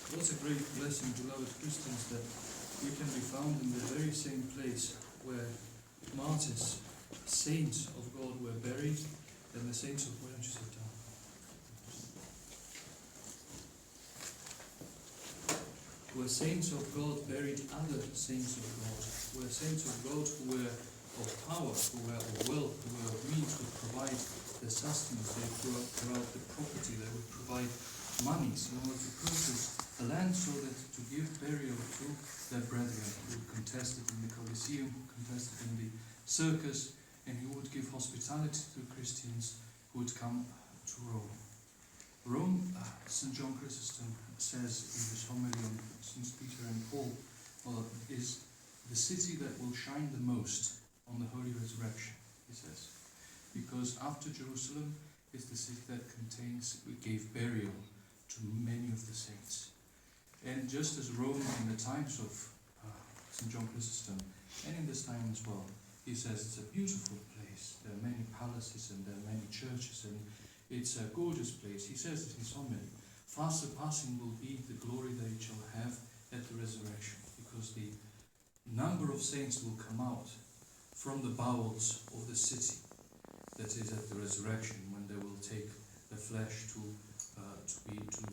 What a great blessing, beloved Christians, that we can be found in the very same place where martyrs, saints of God were buried, and the saints of... Why don't you sit down? Where saints of God buried other saints of God, where saints of God who were of power, who were of wealth, who were of means, would provide the sustenance, they would provide the property, they would provide monies in order to purchase the land so that to give burial to their brethren who contested in the Colosseum, contested in the circus, and who would give hospitality to Christians who would come to Rome. Rome, St. John Chrysostom says in his homily on St. Peter and Paul, is the city that will shine the most on the Holy Resurrection, he says. Because after Jerusalem is the city that gave burial to many of the saints. And just as Rome in the times of St. John Chrysostom, and in this time as well, he says it's a beautiful place. There are many palaces and there are many churches, and it's a gorgeous place. He says it in his homily. Far surpassing will be the glory that it shall have at the resurrection, because the number of saints will come out from the bowels of the city that is at the resurrection, when they will take the flesh to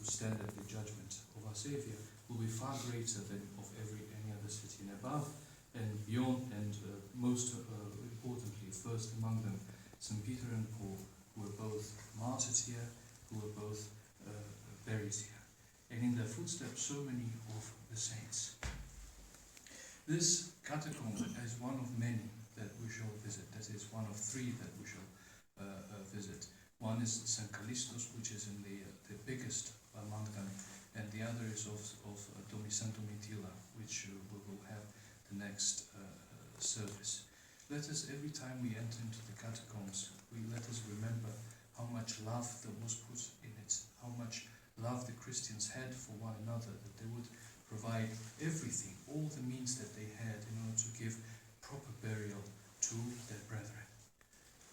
stand at the judgment of our Saviour, will be far greater than of any other city. And above and beyond, and most importantly, first among them, St. Peter and Paul, who were both martyred here, who were both buried here. And in their footsteps, so many of the saints. This catacomb is one of many that we shall visit. That is one of three that we shall visit. One is St. Callistus, which is in the biggest among them, and the other is of St. Domitilla, which we will have the next service. Let us, every time we enter into the catacombs, let us remember how much love there was put in it, how much love the Christians had for one another, that they would provide everything, all the means that they had in order to give proper burial to their brethren.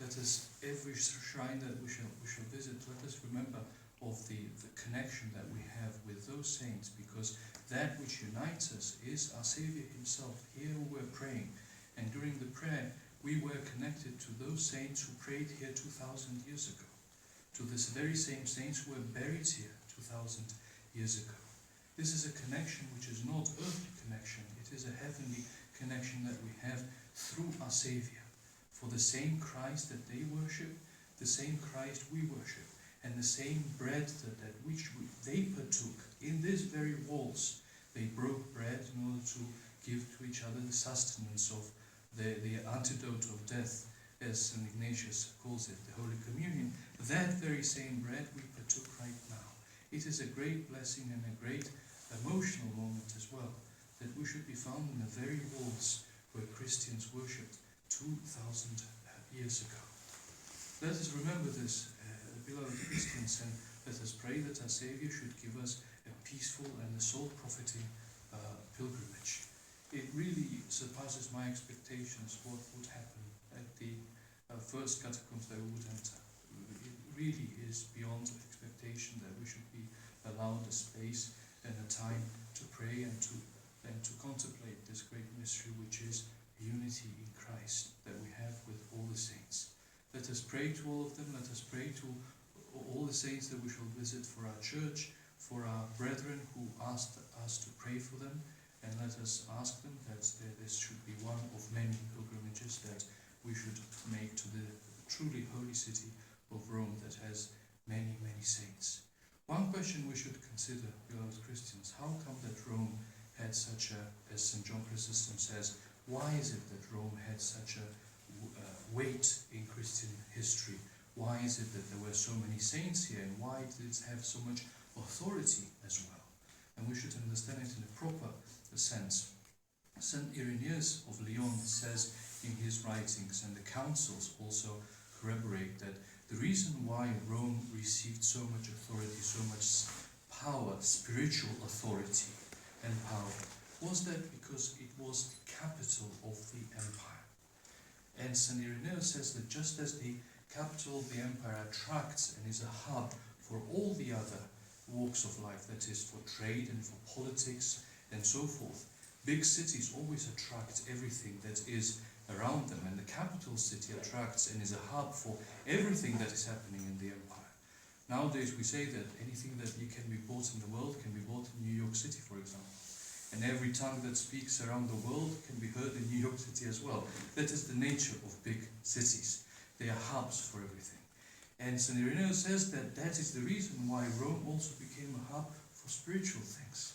Let us, every shrine that we shall visit, let us remember of the connection that we have with those saints, because that which unites us is our Saviour himself. Here we were praying, and during the prayer we were connected to those saints who prayed here 2,000 years ago, to this very same saints who were buried here 2,000 years ago. This is a connection which is not earthly connection, it is a heavenly connection that we have through our Saviour. For the same Christ that they worship, the same Christ we worship, and the same bread that which they partook in these very walls. They broke bread in order to give to each other the sustenance of the antidote of death, as St. Ignatius calls it, the Holy Communion. That very same bread we partook right now. It is a great blessing and a great emotional moment as well, that we should be found in the very walls where Christians worshipped 2,000 years ago. Let us remember this, beloved Christians, and let us pray that our Saviour should give us a peaceful and a soul-profiting pilgrimage. It really surpasses my expectations what would happen at the first catacombs that we would enter. It really is beyond expectation that we should be allowed a space and a time to pray and to contemplate this great mystery, which is unity in Christ that we have with all the saints. Let us pray to all of them. Let us pray to all the saints that we shall visit, for our church, for our brethren who asked us to pray for them, and let us ask them that this should be one of many pilgrimages that we should make to the truly holy city of Rome that has many, many saints. One question we should consider, beloved Christians: how come that Rome had such a, as St. John Chrysostom says, why is it that Rome had such a weight in Christian history? Why is it that there were so many saints here, and why did it have so much authority as well? And we should understand it in a proper sense. St. Irenaeus of Lyon says in his writings, and the councils also corroborate, that the reason why Rome received so much authority, so much power, spiritual authority and power, was that because it was the capital of the empire. And St. Irenaeus says that just as the capital of the empire attracts and is a hub for all the other walks of life, that is for trade and for politics and so forth. Big cities always attract everything that is around them, and the capital city attracts and is a hub for everything that is happening in the empire. Nowadays we say that anything that can be bought in the world can be bought in New York City, for example. And every tongue that speaks around the world can be heard in New York City as well. That is the nature of big cities. They are hubs for everything. And St. Irenaeus says that that is the reason why Rome also became a hub for spiritual things.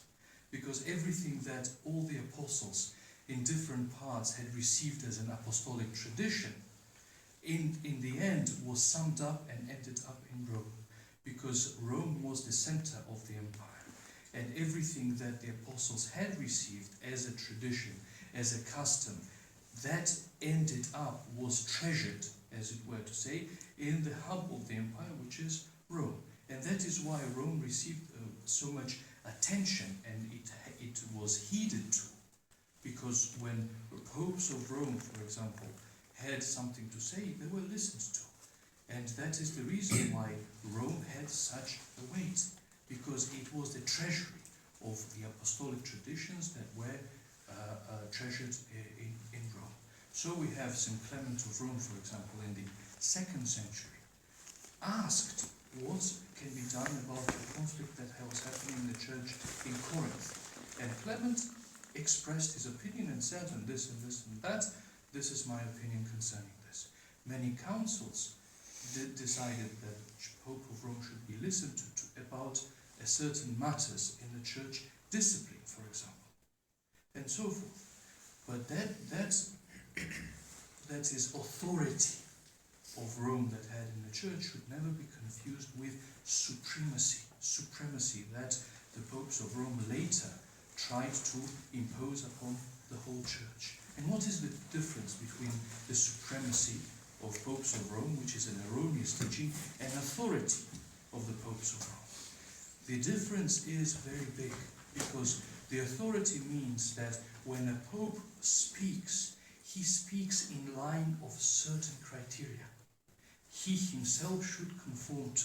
Because everything that all the apostles in different parts had received as an apostolic tradition, in the end was summed up and ended up in Rome. Because Rome was the center of the empire. And everything that the apostles had received as a tradition, as a custom, that ended up, was treasured, as it were to say, in the hub of the empire, which is Rome. And that is why Rome received so much attention, and it was heeded to. Because when the popes of Rome, for example, had something to say, they were listened to. And that is the reason why Rome had such a weight, because it was the treasury of the apostolic traditions that were treasured in Rome. So we have St. Clement of Rome, for example, in the 2nd century, asked what can be done about the conflict that was happening in the church in Corinth. And Clement expressed his opinion and said, and this and this and that, this is my opinion concerning this. Many councils decided that the Pope of Rome should be listened to about certain matters in the church discipline, for example, and so forth. But that is authority of Rome that had in the church should never be confused with supremacy that the popes of Rome later tried to impose upon the whole church. And what is the difference between the supremacy of popes of Rome, which is an erroneous teaching, and authority of the popes of Rome? The difference is very big, because the authority means that when a pope speaks, he speaks in line of certain criteria he himself should conform to.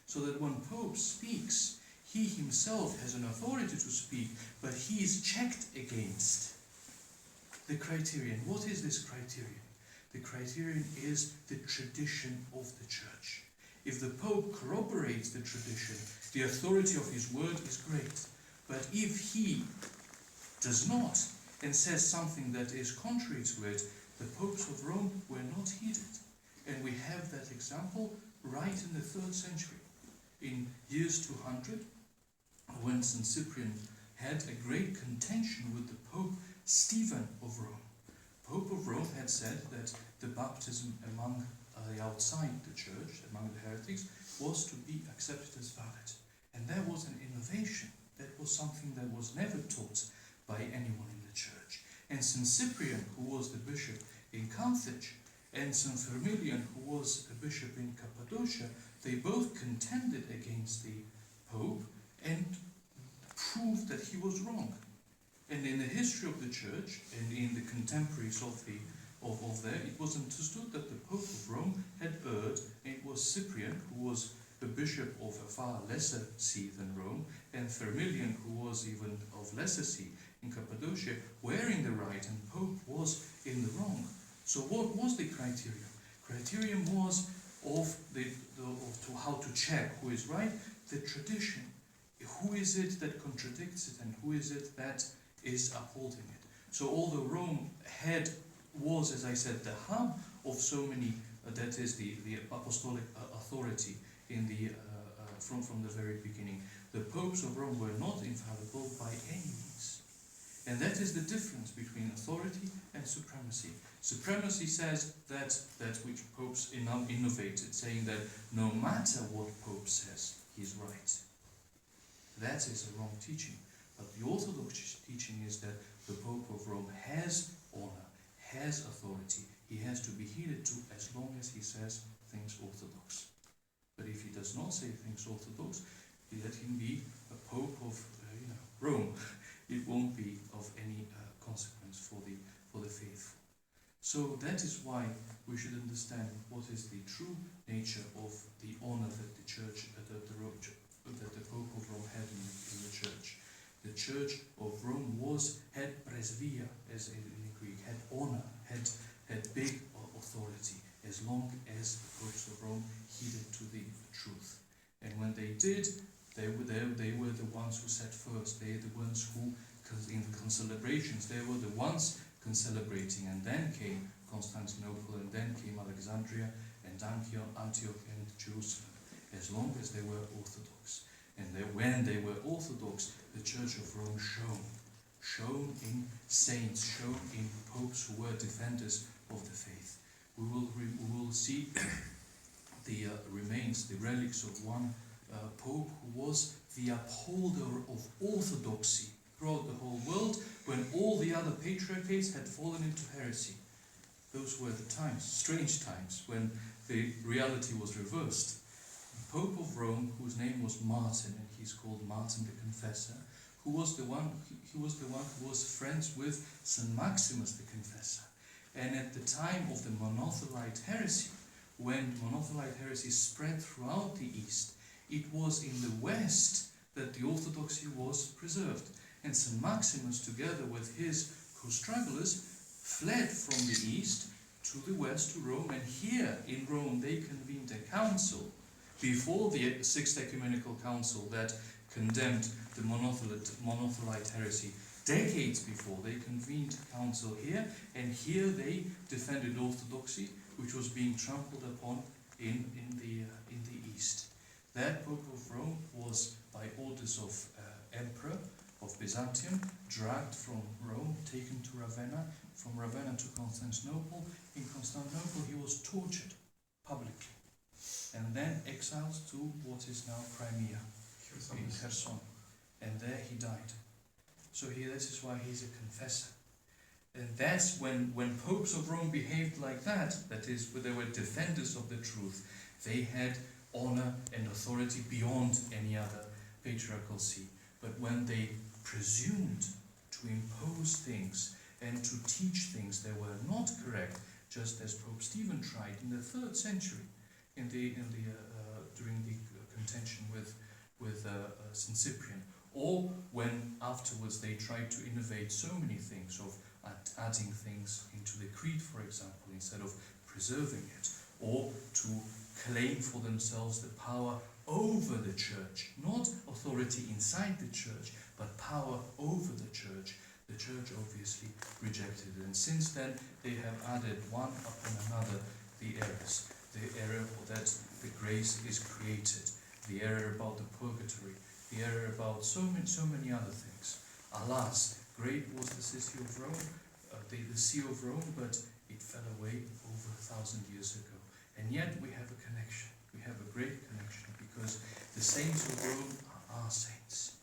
So that when Pope speaks, he himself has an authority to speak, but he is checked against the criterion. What is this criterion? The criterion is the tradition of the church. If the Pope corroborates the tradition, the authority of his word is great. But if he does not, and says something that is contrary to it, the popes of Rome were not heeded. And we have that example right in the 3rd century. In years 200, when St. Cyprian had a great contention with the Pope Stephen of Rome. Pope of Rome had said that the baptism among the outside the church, among the heretics, was to be accepted as valid. And that was an innovation. That was something that was never taught by anyone in the church. And St. Cyprian, who was the bishop in Carthage, and St. Firmilian, who was a bishop in Cappadocia, they both contended against the Pope and proved that he was wrong. And in the history of the church, and in the contemporaries of there, it was understood that the Pope of Rome had erred, and it was Cyprian, who was a bishop of a far lesser see than Rome, and Firmilian, who was even of lesser see in Cappadocia, were in the right, and Pope was in the wrong. So what was the criterion? Criterion was of how to check who is right, the tradition. Who is it that contradicts it, and who is it that is upholding it? So although Rome was, as I said, the hub of so many, that is the apostolic authority in the from the very beginning, the popes of Rome were not infallible by any means. And that is the difference between authority and supremacy. Supremacy says that which popes innovated, saying that no matter what Pope says, he's right. That is a wrong teaching. But the Orthodox teaching is that the Pope of Rome has honor, has authority. He has to be heeded to as long as he says things orthodox. But if he does not say things orthodox, let him be a Pope of Rome. It won't be of any consequence for the faithful. So that is why we should understand what is the true nature of the honor that the Church, that the Pope of Rome had in the Church. The Church of Rome had presbyteria, as in Greek, had honor, had big authority, as long as the popes of Rome heeded to the truth. And when they did, they were the ones who set first. They are the ones who, in the concelebrations, they were the ones concelebrating. And then came Constantinople, and then came Alexandria, and Antioch, and Jerusalem, as long as they were Orthodox. And when they were Orthodox, the Church of Rome shone in saints, shone in popes who were defenders of the faith. We will see the remains, the relics of one pope who was the upholder of orthodoxy throughout the whole world when all the other patriarchates had fallen into heresy. Those were the times, strange times, when the reality was reversed. The Pope of Rome, whose name was Martin, and he's called Martin the Confessor, who was the one who was friends with St. Maximus the Confessor. And at the time of the Monothelite heresy, when Monothelite heresy spread throughout the East, it was in the West that the orthodoxy was preserved. And St. Maximus, together with his co-strugglers, fled from the East to the West, to Rome, and here in Rome they convened a council before the Sixth Ecumenical Council that condemned the Monothelite heresy. Decades before, they convened a council here, and here they defended orthodoxy, which was being trampled upon in the East. That Pope of Rome was, by orders of Emperor of Byzantium, dragged from Rome, taken to Ravenna, from Ravenna to Constantinople. In Constantinople he was tortured publicly, and then exiled to what is now Crimea, in Kherson, and there he died. So this is why he's a confessor. And that's when popes of Rome behaved like that, that is, when they were defenders of the truth, they had honor and authority beyond any other patriarchal see. But when they presumed to impose things and to teach things that were not correct, just as Pope Stephen tried in the 3rd century, during the contention with St. Cyprian, or when afterwards they tried to innovate so many things, of adding things into the creed, for example, instead of preserving it, or to claim for themselves the power over the church, not authority inside the church, but power over the church. The church obviously rejected it, and since then they have added one upon another the errors. The error that the grace is created, the error about the purgatory, the error about so many other things. Alas, great was the city of Rome, the see of Rome, but it fell away over 1,000 years ago. And yet we have a connection. We have a great connection, because the saints of Rome are our saints.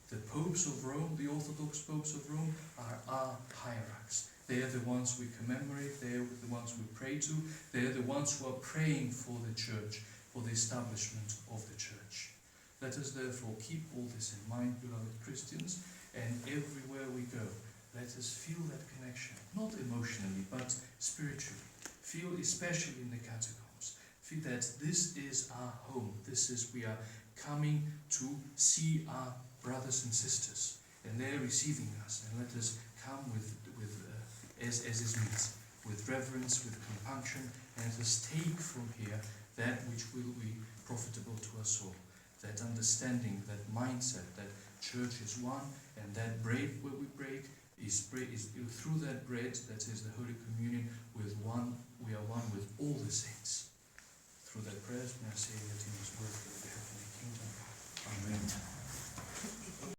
The popes of Rome, the Orthodox popes of Rome, are our hierarchs. They are the ones we commemorate, they are the ones we pray to, they are the ones who are praying for the church, for the establishment of the church. Let us therefore keep all this in mind, beloved Christians, and everywhere we go, let us feel that connection, not emotionally, but spiritually. Feel especially in the catacombs. Feel that this is our home. We are coming to see our brothers and sisters, and they are receiving us. And let us come as is meet, with reverence, with compunction, and let us take from here that which will be profitable to us all. That understanding, that mindset, that church is one, and that bread where we break is through that bread, that is the Holy Communion, we are one with all the saints. Through that prayers, may I say,